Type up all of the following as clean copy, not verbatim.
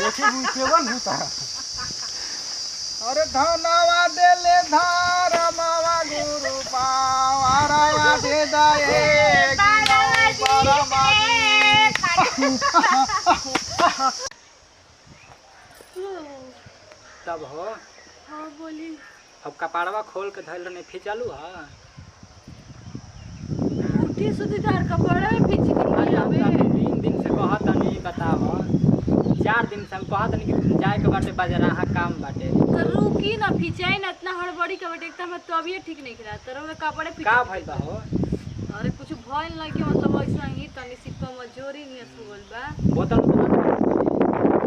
देखी केवन होता। अरे धनवा देले धार मावा गुरु पावारा दे दाए तब हो हाँ बोली। अब कपाड़वा खोल के धैल नहीं फिचालू है उठी सुधी तार कपड़ा में फिच अरे हम 3 दिन से कहत नहीं बताव 4 दिन से हम कहत नहीं कि जाए के बाटे बाजारा काम बाटे तो रुकी ना फिचाई ना इतना हड़बड़ी के बाटे एकदम तबियत ठीक नहीं खरा तोरा में कपड़े फिच का भइल बा हो अरे कुछ भइल नहीं के मतलब ऐसा ही तनी सी कमजोरी नहीं सुगल बा बोतल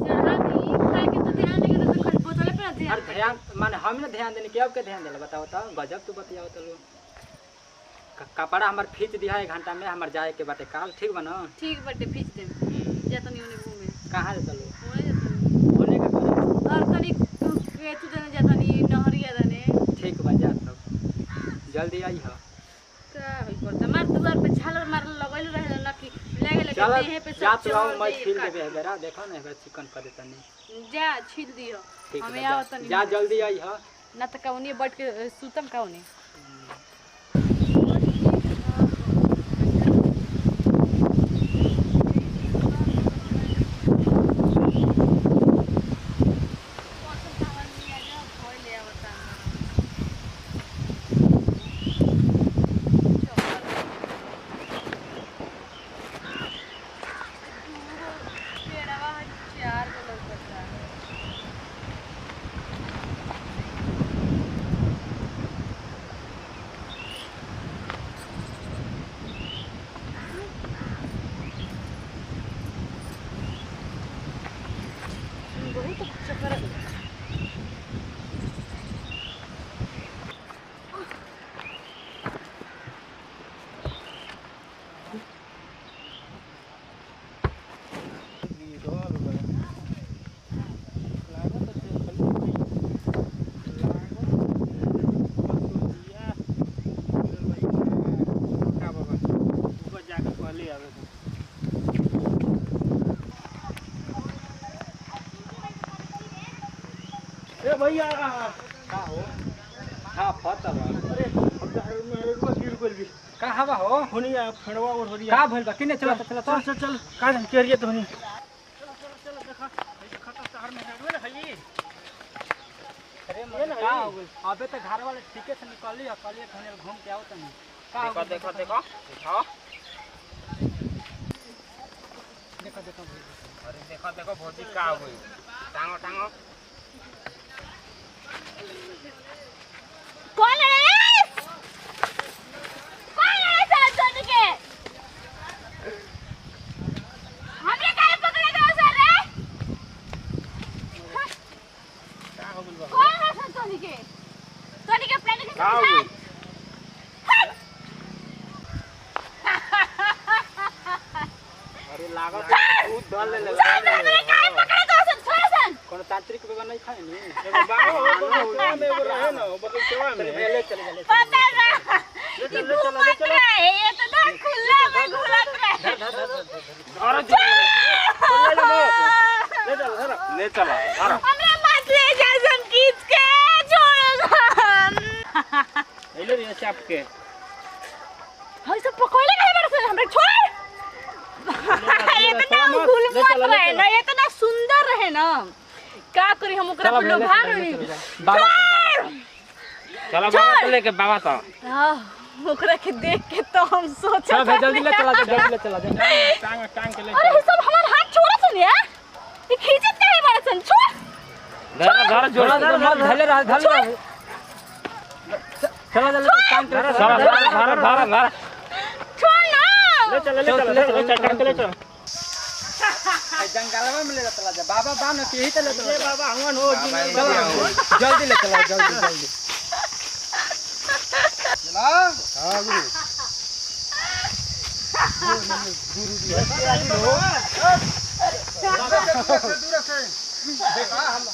जहां भी खाए के तो ध्यान नहीं के तो खाली बोतल पे ध्यान अरे ध्यान माने हम ने ध्यान देने के अब के ध्यान देला बताओ तो गजब तू बतियाओ तो कपड़ा हमार खींच दिया 1 घंटा में हमार जाए के बाटे काल ठीक बा ना ठीक बाटे खींच दे जा तनी ओने घूमे कहां जा चलो ओने जा तनी बोले का करे और तनी के तू जने जा तनी नहरिया दने ठीक बा जा तब जल्दी आई हो का होई करता मार दुआर पे झालर मार लगइल रहे ना कि लागे लगे चल देह पे जा तो मैं छील देबे है बेरा देखो ना एबे चिकन करे तनी जा छील दियो हमें आओ तनी जा जल्दी आई हो ना त कौनी बैठ के सुतम कौनी भैया का हो हां फतवा अरे मेरे को गिर गइल भी का हवा हो होनिया फेड़वा और होरिया का भइल बा किने चला चला चल चल चल का केरिया तो होनी चल देखा खता शहर में जावे ना हई अरे मन का हो गइल अबे तो घर वाले ठीके से निकल लिया कल खाने घूम के आओ तनी का देखो देखो देखो देखो देखो अरे देखो देखो भौजी का हो गई टांगो टांगो कौन है साथ के हमें काहे पकड़े दो सर रे का हो गइल बा कौन है साथ के प्लान के का हो गइल अरे लागत तू दल ले पकड़े दो सर थोड़ा सा कौन तांत्रिक बेगा नहीं खाए नी एगो बाहो सेवा में एगो रहे ना मतलब सेवा में ले चले पता ना ये घूमत रहे ये तो ना खुला में घुलत रहे अरे ले चला अरे हमरा मत ले जा सन खींच के छोड़ ले रे चाप के हाय सब पकड़ले काहे बरस हमरे छोड़ ये तो ना घुल मत रहे ना ये तो ना सुंदर रहे ना का करी हम ओकरा पर लोग भाग रही बाबा चला बाबा तो लेके बाबा तो ओकरा के देख के तो हम सोचा चल भाई जल्दी ले चला टांग टांग के ले अरे ये सब हमार हाथ छोड़ा सुन यार ये खींचत काहे बरसन छोड़ घर जोड़ा धर मत धले रह चला जल्दी काम कर घर छोड़ ना ले चल ले चल जंगलवा में ले चला जा बाबा बा न के ही चले ये बाबा हवन हो जल्दी ले चला जल्दी चला हां गुरु दूर से देखा हम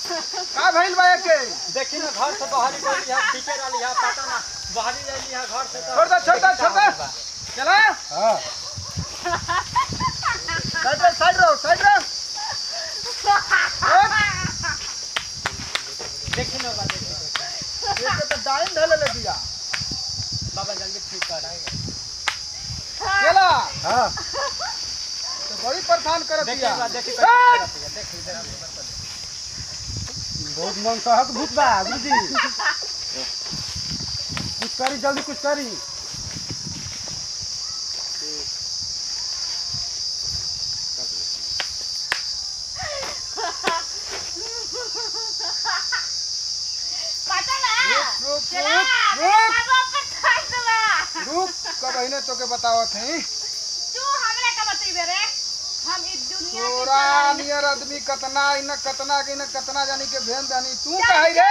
का भइल बा के देखी ना घर से बाहर गई है पीछे वाली है पता ना बाहर जाई है घर से छोड़ दे चला हां साइड रहो बड़ी परेशान करत देखी दिया। बा देखी कैसे करत है, देखी बहुत मन सहक भूत बा गुरुजी। कुछ करी जल्दी कुछ करी। रुक चला रुक बाबा पर खास दवा रुक कब अहिने तो के बतावत है तू हमरा का बतइबे रे हम इस दुनिया के तोरा नियर आदमी कतना इन कतना के न कतना जानी के भेन जानी तू काहे रे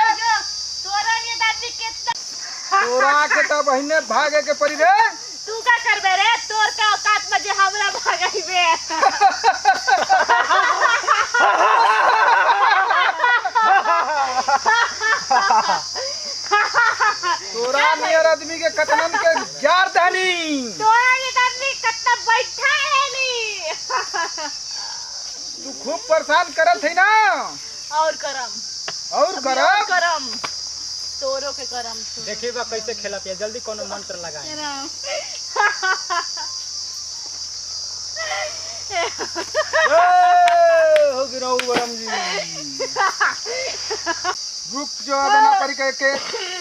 तोरा ने दादी के तोरा के तो बहिने भागे के पड़ी रे तू का करबे रे तोर का औकात में जे हमरा भागइबे तोरा नियर आदमी के कतनन के जार दानी तोरा ने दादी कतना बैठा है नी तू खूब परेशान करत है ना और करम करम तोरो के करम देखी बा कैसे खेलत है, जल्दी कोनो मंत्र लगाए। हो गिराऊ बरम जी रुक जो अब ना करी के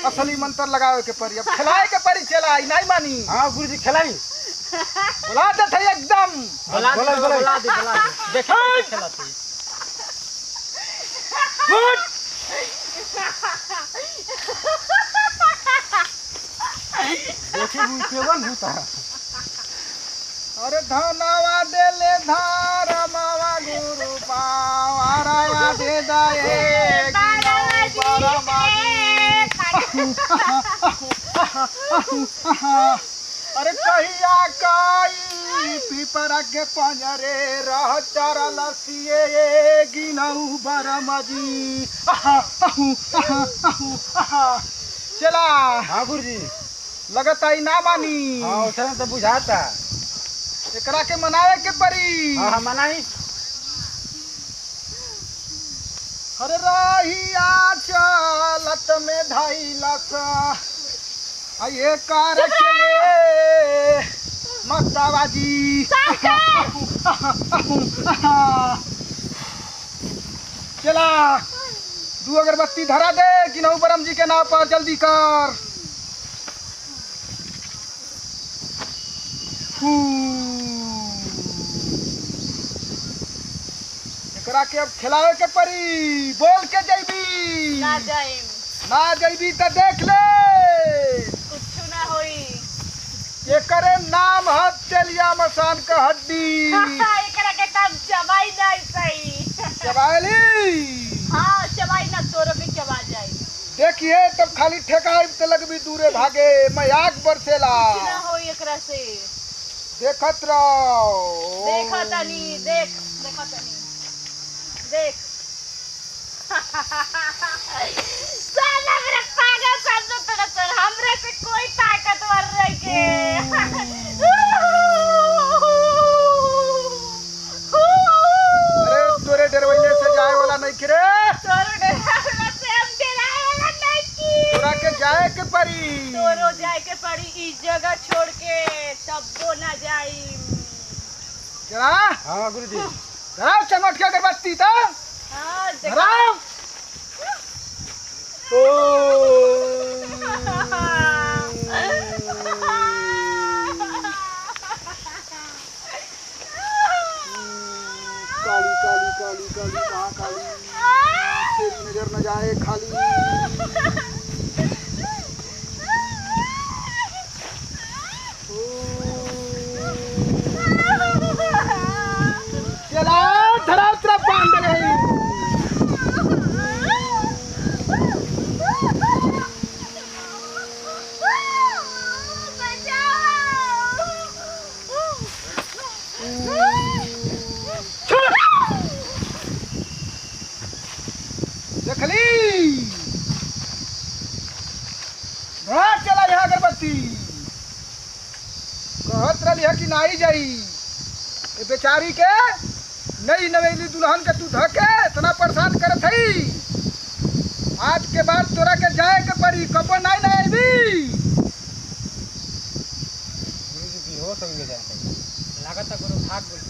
असली मंत्र लगावे के पड़ी। अब खिलाए के पड़ी चलाई नहीं मानी। हां गुरुजी खिलाई बुला दे थे एकदम बोला दी देखी कैसे खेलत है। देखी हुई केवन होता है। अरे धनवा देले धार मावा गुरु पावारा दे दाए अरे कहिया काई पीपरा के पंजरे रह चरल सिए गिनऊ बरमजी चला। हाँ गुरुजी लगता ही ना मानी। हाँ उसने तो बुझाता एकरा के मनावे के परी। हाँ मनाई। अरे रहिया चलत में धैलस ये कार के मस्ताबाजी चला दू अगरबत्ती धरा दे कि नौ बरम जी के नाम पर जल्दी कर। एकरा के अब खिलावे के परी बोल के जइबी ना जाइम ना जइबी तो देख ले कुछ ना होई एकरे नाम है तेलिया मसान का हड्डी एकरा के तब चबाई नहीं सही चबाली। हां चबाई ना तोरो भी चबा जाई देखिए तब खाली ठेकाई ते लगबी दूरे भागे मैं आग बरसेला कुछ ना होई एकरा से देखत रहो देखतानी देख साला मेरा पागल समझो तेरा सर हमरे से कोई ताकतवर रह के अरे तोरे डरवैले से जाए वाला नहीं कि रे तोरो डरावना से हम डराए वाला नहीं की तोरा के जाए के परी तोरो जाए के पड़ी इस जगह छोड़ के तब्बो ना जाई क्या। हाँ गुरुजी धराओ चमट के अगरबत्ती तो हां धराओ। ओ काली काली काली काली महाकाली तेरी नजर न जाए खाली। चला धराओ तेरा बांध रही देखली घर चला यहाँ अगरबत्ती कहत रही है कि नाई जाई ये बेचारी के नई नवेली दुल्हन के तू धके इतना परेशान करत हई। आज के बाद तोरा के जाए के पड़ी कपो नाई ना आईबी। गुरुजी बेहोश हो गए जाते लागत गुरु भाग बोल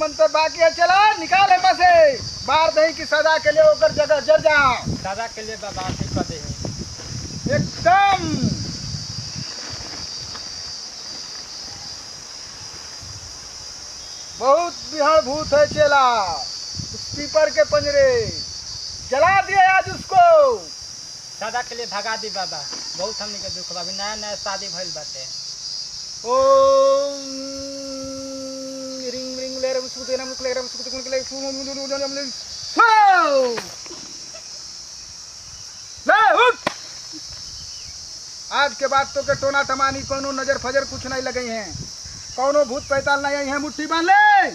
मंत्र बाकी है, चला निकाल में से बार दही की सजा के लिए ओकर जगह जर जा दादा के लिए बाबा ठीक कर दे एकदम। बहुत बिहार भूत है चेला, उस पीपर के पंजरे जला दिया आज उसको। दादा के लिए भगा दी बाबा, बहुत हमनी के दुख बा, अभी नया नया शादी भइल बाटे। ओम रिंग रिंग ले रहा उसको देना मुक ले रहा उसको कुन ले उठ। आज के बाद तो के टोना टमानी कोनो नजर फजर कुछ नहीं लगे हैं, कोनो भूत पैताल नहीं आई है। मुट्ठी बांध ले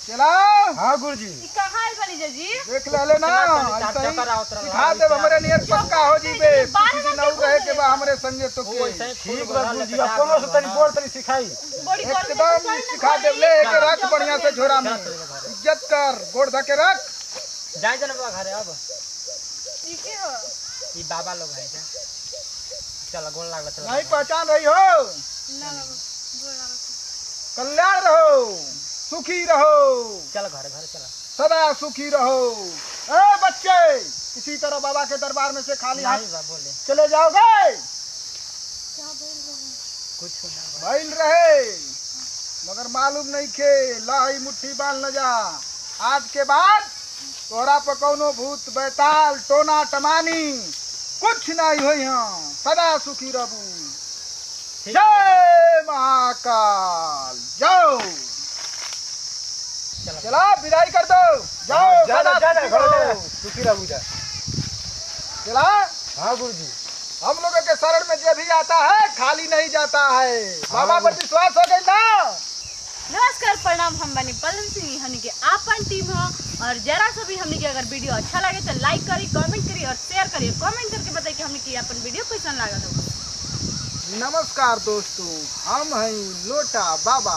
चला। हाँ गुरुजी कहाँ है बनी जी? देख ले ना, सिखा दे हमरे नियर पक्का हो जीबे, किसी नौ रहे के बा हमरे संगे तो के ठीक बा गुरुजी, कोनो से तनी बोल तनी सिखाई एकदम सिखा दे। ले के रख बढ़िया से झोरा में, इज्जत कर, गोड़ धके रख। जाए जना बाबा घरे अब ठीक है हो ई बाबा लोग है जा, चल गोल लागला चल। नहीं पहचान रही हो, ना कल्याण रहो, सुखी रहो, चल घरे घरे चल, सदा सुखी रहो। ए बच्चे किसी तरह बाबा के दरबार में से खाली हाथ नहीं बा बोले चले जाओगे? कुछ ना भइल रहे मगर मालूम नहीं खे, लाई मुट्ठी बांध न जा। आज के बाद तोहरा पर कौनो भूत बैताल टोना टमानी कुछ नहीं होई हम, सदा सुखी रहू। जय महाकाल, जाओ चला विदाई कर दो, जाओ सदा सुखी रहो। सुखी रहू जा। चला। हाँ गुरुजी, हम लोगों के शरण में जो भी आता है खाली नहीं जाता है। बाबा पर विश्वास हो गई ना। नमस्कार प्रणाम, हम बनी पलन सिंह, हमनी के आपन टीम हो। और जरा सा भी हमनी के अगर वीडियो अच्छा लगे तो लाइक करी, कमेंट करी और शेयर करी। कमेंट करके बताइए कि हमनी के अपन वीडियो कैसा लगा। नमस्कार दोस्तों, हम हैं लोटा बाबा।